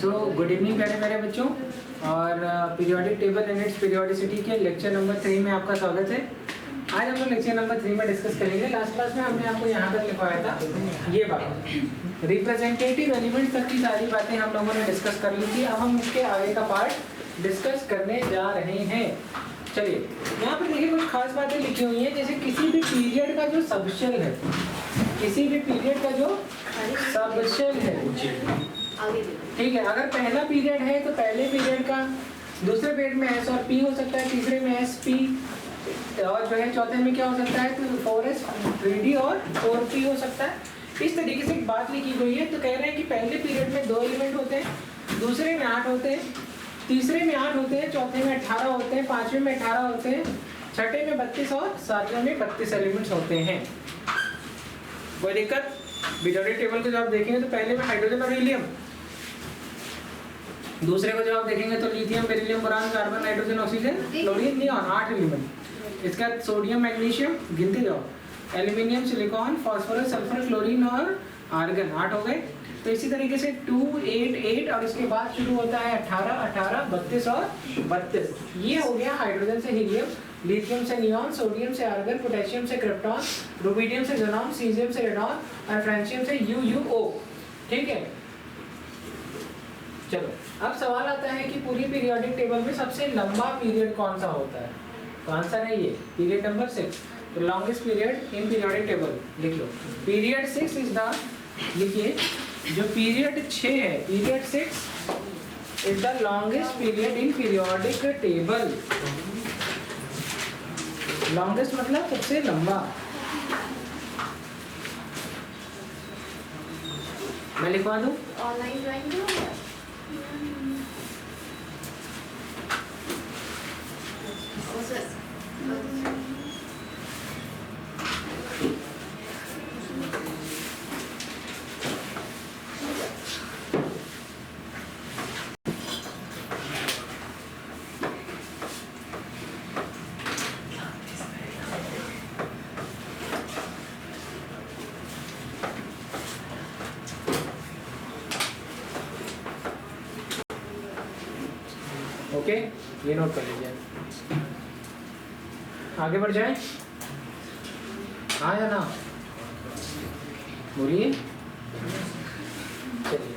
तो good evening प्यारे प्यारे बच्चों, और periodic table and it's periodicity के लेक्चर नंबर 3 में आपका स्वागत है। आज हम लोग लेक्चर नंबर 3 में डिस्कस करेंगे। लास्ट क्लास में हमने आपको यहाँ तक लिखवाया था ये बात, रिप्रेजेंटेटिव एलिमेंट तक की सारी बातें हम लोगों ने डिस्कस कर ली थी। अब हम इसके आगे का पार्ट डिस्कस करने जा रहे हैं। चलिए यहाँ पर देखिए कुछ खास बातें लिखी हुई हैं, जैसे किसी भी पीरियड का जो सबशेल है, किसी भी पीरियड का जो सबशेल है, ठीक है। अगर पहला पीरियड है तो पहले पीरियड का दूसरे पीरियड में एस और पी हो सकता है, तीसरे में एस पी, और जो है चौथे में क्या हो सकता है तो 4s 3d और 4p हो सकता है। इस तरीके से एक बात लिखी गई है। तो कह रहे हैं कि पहले पीरियड में 2 एलिमेंट होते हैं, दूसरे में 8 होते हैं, तीसरे में 8 होते हैं, चौथे में 18 होते हैं, पांचवें में 18 होते हैं, छठे में 32 और सातवें में 32 एलिमेंट्स होते हैं। कोई दिक्कत? पीरियोडिक टेबल को जब आप देखेंगे तो पहले में हाइड्रोजन और हीलियम, दूसरे को जब आप देखेंगे तो lithium, beryllium, boron, carbon, nitrogen, oxygen, chlorine, neon, 8 element. इसके बाद सोडियम, मैग्नीशियम, गिनते जाओ, aluminium, silicon, phosphorus, sulphur, chlorine और आर्गन, 8 हो गए। तो इसी तरीके से 2 8 8 और इसके बाद शुरू होता है 18 18 32 और 32। ये हो गया हाइड्रोजन से हीलियम, लिथियम से नियॉन, सोडियम से आर्गन, पोटेशियम से क्रिप्टॉन, रुबिडियम से ज़ेनॉन, सीजियम से रेडॉन और फ्रांसियम से UuO। ठीक है, चलो अब सवाल आता है कि पूरी पीरियोडिक टेबल में सबसे लंबा पीरियड कौन सा होता है? तो आंसर है ये पीरियड नंबर 6। तो longest period in periodic table लिख लो, पीरियड 6 इज द, लिखिए जो पीरियड 6 है, period 6 is the longest period in periodic table. Longest मतलब सबसे लंबा। मैं लिखवा दूं? ऑनलाइन ज्वाइन करो। ओके, ये नोट कर लीजिए। आगे बढ़ जाए, हाँ या ना? बोलिए। चलिए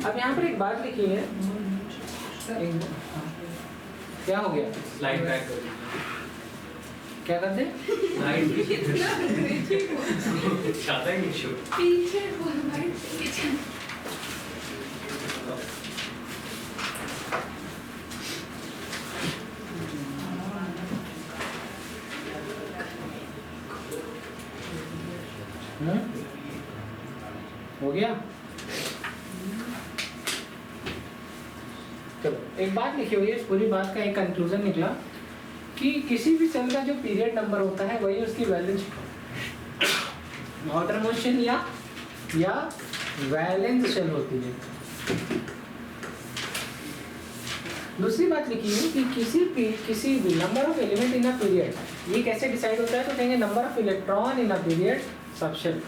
अब यहाँ पर एक बात लिखी है, क्या हो गया? स्लाइड बैक कर क्या करते? चाहता है शो पीछे हो गया। चलो एक बात लिखी हुई है, इस पूरी बात का एक कंक्लूजन निकला कि किसी भी सेल का जो पीरियड नंबर होता है वही उसकी वैलेंस ऑर्डर मोशन या वैलेंस शेल होती है। दूसरी बात लिखी है कि किसी भी number of element in a period, ये कैसे डिसाइड होता है? तो कहेंगे number of electron in a period subshell.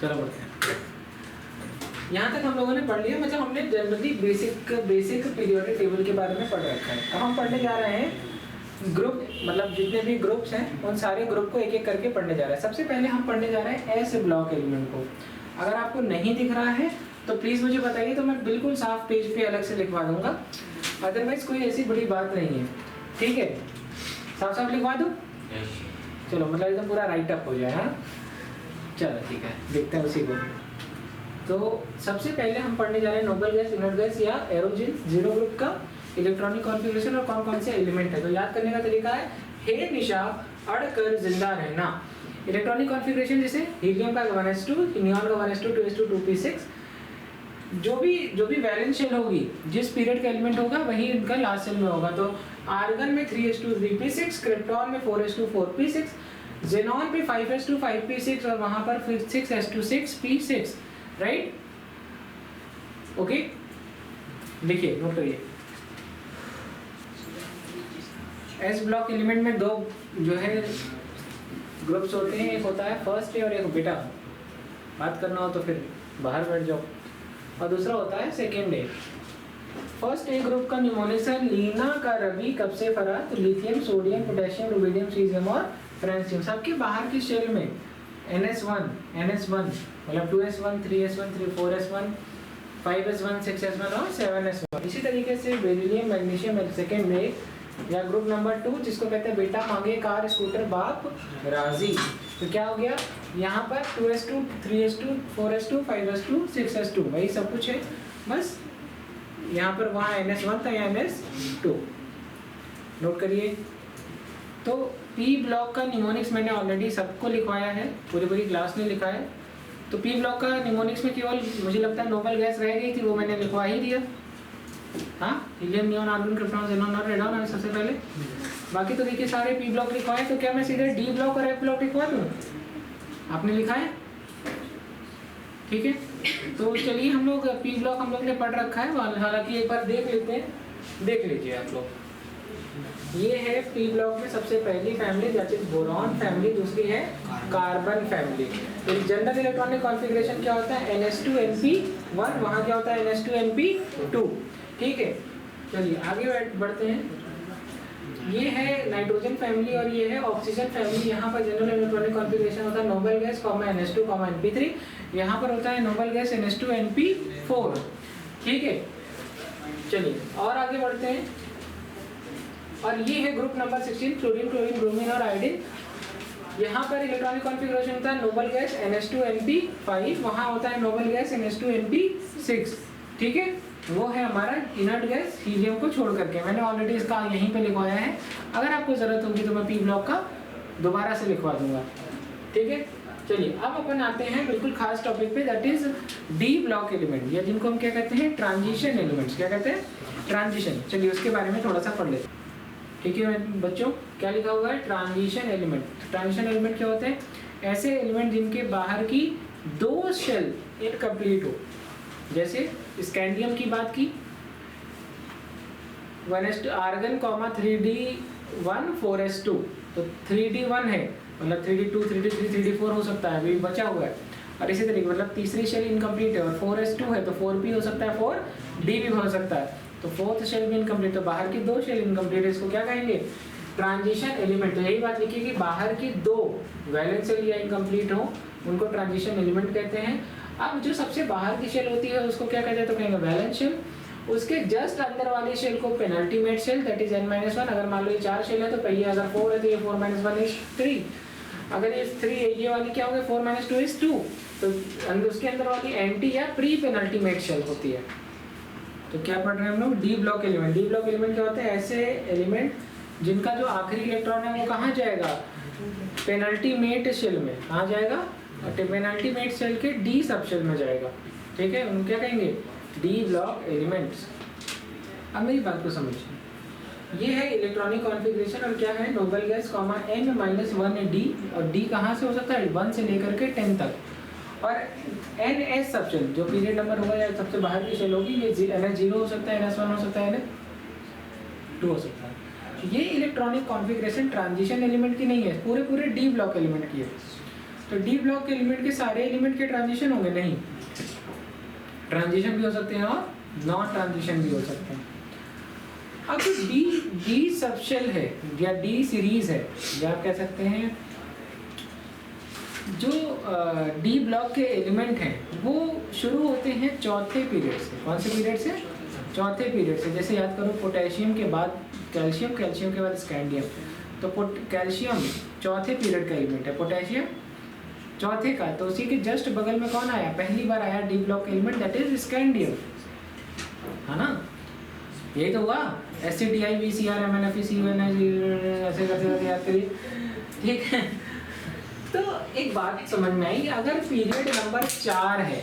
चलो बढ़ते हैं। यहाँ तक हम लोगों ने पढ़ लिया, मतलब हमने जनरली बेसिक पीरियोडिक टेबल के बारे में पढ़ रखा है। अब हम पढ़ने जा रहे हैं ग्रुप, मतलब जितने भी ग्रुप्स हैं उन सारे ग्रुप को एक एक करके पढ़ने जा रहे हैं। सबसे पहले हम पढ़ने जा रहे हैं एस ब्लॉक एलिमेंट को। अगर आपको नहीं दिख रहा है तो प्लीज़ मुझे बताइए, तो मैं बिल्कुल साफ पेज पे अलग से लिखवा दूंगा, अदरवाइज कोई ऐसी बड़ी बात नहीं है। ठीक है, साफ साफ लिखवा दूँ? चलो मतलब एकदम पूरा राइट अप हो जाए। हाँ चलो ठीक है, देखते हैं उसी को। तो सबसे पहले हम पढ़ने जा रहे हैं नोबल गैस, इनर्ट गैस या एरोजन जीरो ग्रुप का इलेक्ट्रॉनिक कॉन्फ़िगरेशन और कौन कौन से एलिमेंट है। तो याद करने का तरीका है, हे निशा अड़कर जिंदा रहना। इलेक्ट्रॉनिक कॉन्फ़िगरेशन जैसे हीलियम का 1s2, नियॉन का 1s2, 2s2, 2p6। जो भी वैलेंस शेल होगी, जिस पीरियड का एलिमेंट होगा वही इनका लास्ट शेल में होगा। तो आर्गन में 3s2, 3p6, क्रिप्टॉन में 4s2, 4p6, ज़ेनॉन पे 5s2, 5p6 और वहां पर फिर 6s2, 6p6, राइट? ओके, देखिए नोट करिए। एस ब्लॉक एलिमेंट में दो जो है ग्रुप्स होते हैं, एक होता है फर्स्ट ए और एक बेटा, बात करना हो तो फिर बाहर बैठ जाओ, और दूसरा होता है second A. First A group का निमोनिक्स है लीना का रवि, कब से फरा, तो lithium, sodium, potassium, rubidium, caesium और फ्रांसियम। सबके बाहर की शेल में NS1 मतलब 2s1, 3s1, 4s1, 5s1, 6s1 और 7s1। इसी तरीके से बेरिलियम, मैग्नीशियम सेकेंड में, या ग्रुप नंबर 2 जिसको कहते हैं बेटा मांगे कार स्कूटर बाप राजी। तो क्या हो गया यहाँ पर 2s2, 3s2, 4s2, 5s2, 6s2 वही सब कुछ है, बस यहाँ पर वहाँ NS1 था, यहाँ NS2 नोट करिए। तो पी ब्लॉक का निमोनिक्स मैंने ऑलरेडी सबको लिखवाया है, पूरी क्लास ने लिखा है। तो पी ब्लॉक का निमोनिक्स में केवल मुझे लगता है नोबल गैस रह गई थी, वो मैंने लिखवा ही दिया। हाँ, helium, neon, argon, krypton, xenon और रेडॉन सबसे पहले। बाकी तो देखिए सारे पी ब्लॉक लिखवाए, तो क्या मैं सीधे डी ब्लॉक और एफ ब्लॉक लिखवा दूँ? आपने लिखा है, ठीक है। तो चलिए हम लोग पी ब्लॉक हम लोग ने पढ़ रखा है, हालांकि एक बार देख लेते हैं, देख लीजिए आप लोग। ये है पी ब्लॉक में सबसे पहली family that is boron family, दूसरी है कार्बन फैमिली। तो जनरल इलेक्ट्रॉनिक कॉन्फ़िगरेशन क्या होता है NS2NP1, वहाँ क्या होता है NS2NP2, ठीक है। चलिए आगे बढ़ते हैं। ये है नाइट्रोजन फैमिली और ये है ऑक्सीजन फैमिली। यहाँ पर जनरल इलेक्ट्रॉनिक कॉन्फ़िगरेशन होता है नोबल गैस, NS2, NP3। यहाँ पर होता है नोबल गैस NS2NP4, ठीक है। चलिए और आगे बढ़ते हैं, और ये है group number 16 fluorine, chlorine, bromine और आयोडीन। यहाँ पर इलेक्ट्रॉनिक कॉन्फ़िगरेशन होता है नोबल गैस NS2NP5, वहाँ होता है नोबल गैस NS2NP6, ठीक है। वो है हमारा इनर्ट गैस हीलियम को छोड़ करके, मैंने ऑलरेडी इसका यहीं पे लिखवाया है। अगर आपको ज़रूरत होगी तो मैं पी ब्लॉक का दोबारा से लिखवा दूंगा, ठीक है। चलिए अब अपन आते हैं बिल्कुल खास टॉपिक पे, that is D block element, या जिनको हम क्या कहते हैं ट्रांजिशन एलिमेंट्स। क्या कहते हैं? ट्रांजिशन। चलिए उसके बारे में थोड़ा सा पढ़ लेते हैं, ठीक है बच्चों। क्या लिखा हुआ है? Transition element. ट्रांजिशन एलिमेंट क्या होते हैं? ऐसे एलिमेंट जिनके बाहर की दो शेल इनकम्प्लीट हो। जैसे स्कैंडियम की बात की, 1s आर्गन, 3d1 4s2, तो 3d1 है मतलब 3d2, 3d3, 3d4 हो सकता है, अभी बचा हुआ है। और इसी तरीके मतलब तीसरी शेल इनकम्प्लीट है, और 4s2 है तो 4p हो सकता है, 4d भी हो सकता है, तो फोर्थ शेल भी इनकम्प्लीट, तो बाहर की दो शेल इनकम्प्लीट है, इसको क्या कहेंगे? Transition element. तो यही बात लिखिए कि बाहर की दो वैलेंस शेल या इनकम्प्लीट हो उनको ट्रांजिशन एलिमेंट कहते हैं। अब जो सबसे बाहर की शेल होती है उसको क्या कहते हैं? तो कहेंगे वैलेंस शेल। उसके जस्ट अंदर वाली शेल को penultimate shell, that is n-1। अगर मान लो ये 4 शेल है तो पहले अगर 4 है तो ये 4 - 1 इज 3। अगर ये 3 है, ये वाली क्या होगी? 4 - 2 इज 2। तो उसके अंदर वाली एंटी या प्री पेनल्टीमेट शेल होती है। तो क्या पढ़ रहे हैं हम लोग? D block element. D block element क्या होते हैं? ऐसे एलिमेंट जिनका जो आखिरी इलेक्ट्रॉन है वो कहाँ जाएगा? पेनल्टीमेट शेल में। कहाँ जाएगा? पेनल्टीमेट शेल के डी सब शेल में जाएगा, ठीक है। उनको क्या कहेंगे? D block elements. अब मेरी बात को समझिए, ये है इलेक्ट्रॉनिक कॉन्फ़िगरेशन और क्या है? नोबल गैस, n-1 डी, और डी कहाँ से हो सकता है? 1 से लेकर के 10 तक। और NS सब शेल जो पीरियड नंबर होगा या सबसे बाहर की शेल होगी, ये NS0 हो सकता है, NS1 हो सकता है, NS2 हो सकता है। ये इलेक्ट्रॉनिक कॉन्फ़िगरेशन ट्रांजिशन एलिमेंट की नहीं है, पूरे डी ब्लॉक एलिमेंट की है। तो डी ब्लॉक एलिमेंट के सारे एलिमेंट के ट्रांजिशन होंगे? नहीं, ट्रांजिशन भी हो सकते हैं और नॉन ट्रांजिशन भी हो सकते हैं। अब डी सब शेल है या डी सीरीज है, या आप कह सकते हैं जो डी ब्लॉक के एलिमेंट हैं वो शुरू होते हैं चौथे पीरियड से। कौन से पीरियड से? चौथे पीरियड से। जैसे याद करो, पोटेशियम के बाद कैल्शियम, कैल्शियम के बाद स्कैंडियम। तो कैल्शियम चौथे पीरियड का एलिमेंट है, पोटेशियम चौथे का। तो उसी के जस्ट बगल में कौन आया? पहली बार आया D block element, that is scandium, है ना। यही तो हुआ, SCDI, MnFe, CuN, ऐसे करते याद करिए, ठीक है। तो एक बात समझ में आई, अगर पीरियड नंबर 4 है,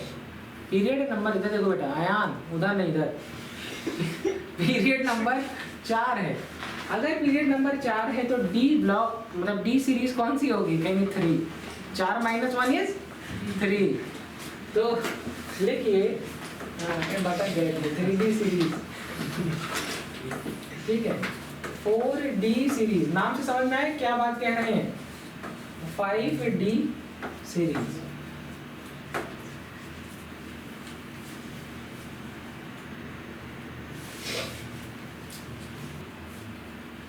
पीरियड नंबर, इधर देखो बेटा, आयान उधर नहीं इधर, पीरियड नंबर 4 है। अगर पीरियड नंबर 4 है तो डी ब्लॉक मतलब डी सीरीज कौन सी होगी? कहेंगे 3। 4 - 1 इज 3। तो लिखिए 3D सीरीज, ठीक है। 4D सीरीज नाम से समझ में आए क्या बात कह रहे हैं? 5D series.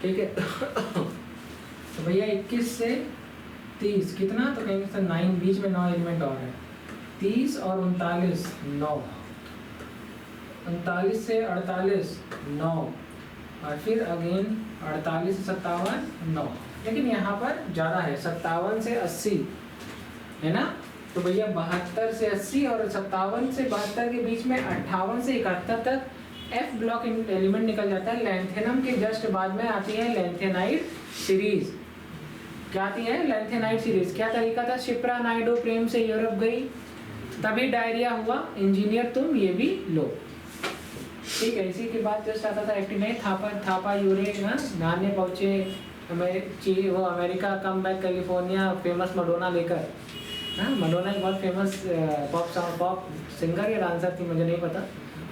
ठीक है। तो भैया 21 से 30 कितना, तो कहेंगे सर 9, बीच में 9 एलिमेंट और है। 30 और 39 9, 39 से 48 9, और फिर अगेन 48 से 57 9। लेकिन यहाँ पर ज़्यादा है, 57 से 80 है ना। तो भैया 72 से 80 और 57 से 72 के बीच में 58 से 71 तक एफ ब्लॉक एलिमेंट निकल जाता है। लैंथेनम के जस्ट बाद में आती है लैंथेनाइड सीरीज। क्या आती है? Lanthanide series. क्या तरीका था? शिप्रा नायडू प्रेम से यूरोप गई, तभी डायरिया हुआ, इंजीनियर तुम ये भी लो। ठीक है। इसी के बाद जस्ट आता था एक्टिनाइड, थापा यूरे नहाने पहुंचे वो America, come back California, famous Madonna लेकर। हाँ, मडोना एक बहुत फेमस पॉप सिंगर या डांसर थी, मुझे नहीं पता,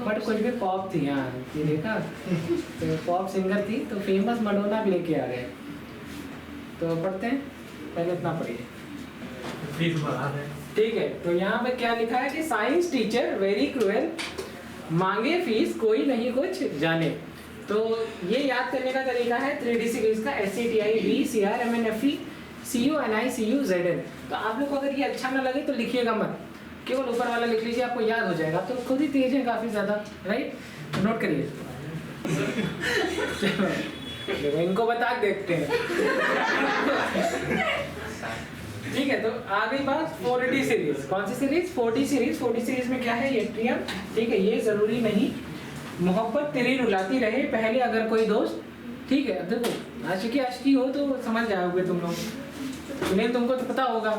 बट कुछ भी पॉप थी। हाँ, ये देखा, तो पॉप सिंगर थी, तो फेमस मडोना भी लेके आ रहे हैं। तो पढ़ते हैं, पहले इतना पढ़िए। ठीक है। तो यहाँ पे क्या लिखा है कि साइंस टीचर वेरी क्रूएल, मांगे फीस कोई नहीं कुछ जाने। तो ये याद करने का तरीका है 3D सीरीज का, SCTI V CR MNFE CU NI CU ZN। तो आप लोग को अगर ये अच्छा ना लगे तो लिखिएगा मत, केवल ऊपर वाला लिख लीजिए, आपको याद हो जाएगा। तो खुद ही तेज है काफ़ी ज़्यादा, राइट? तो नोट करिए। चलो इनको बता के देखते हैं। ठीक है। तो आ गई बात 4D सीरीज। कौन सी series? 4D series. 4D series में क्या है? एट्रियम। ठीक है। ये जरूरी नहीं मोहब्बत तेरी रुलाती रहे पहले अगर कोई दोस्त। ठीक है। देखो आशिकी हो तो समझ जाओगे तुम लोग, नहीं तुमको तो पता होगा।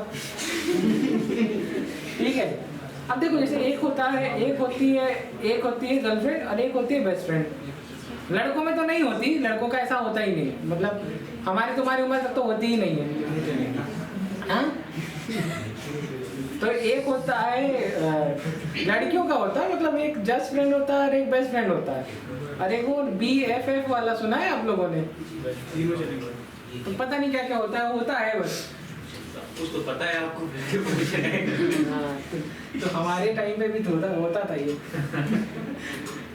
ठीक है। अब देखो जैसे एक होती है गर्लफ्रेंड और एक होती है बेस्ट फ्रेंड। लड़कों में तो नहीं होती, लड़कों का ऐसा होता ही नहीं, मतलब हमारी तुम्हारी उम्र तक तो होती ही नहीं है। हाँ? तो एक होता है लड़कियों का होता है, मतलब एक जस्ट फ्रेंड होता है और एक बेस्ट फ्रेंड होता है, और एक वो BFF वाला सुना है आप लोगों ने? तो पता नहीं क्या क्या होता है बस उसको पता है आपको। हाँ, तो हमारे टाइम पे भी थोड़ा होता था ये।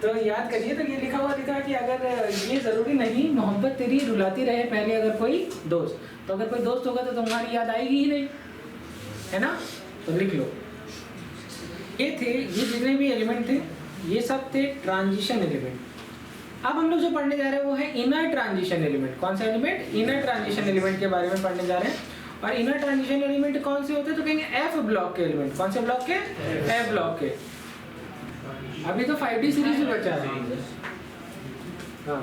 तो याद करिए। तो ये लिखा हुआ दिखा कि अगर ये जरूरी नहीं मोहब्बत तेरी रुलाती रहे पहले अगर कोई दोस्त, तो अगर कोई दोस्त होगा तो तुम्हारी याद आएगी ही नहीं, है ना? तो लिख लो। ये जितने भी एलिमेंट थे ये सब थे ट्रांजिशन एलिमेंट। अब हम लोग जो पढ़ने जा रहे हैं वो है इनर ट्रांजिशन एलिमेंट। कौन सा एलिमेंट? इनर ट्रांजिशन एलिमेंट के बारे में पढ़ने जा रहे हैं। और इनर ट्रांजिशन एलिमेंट कौन से होते हैं? तो कहेंगे एफ ब्लॉक के एलिमेंट। कौन से ब्लॉक के? एफ ब्लॉक के। अभी तो 5D सीरीज भी बचा है। हाँ।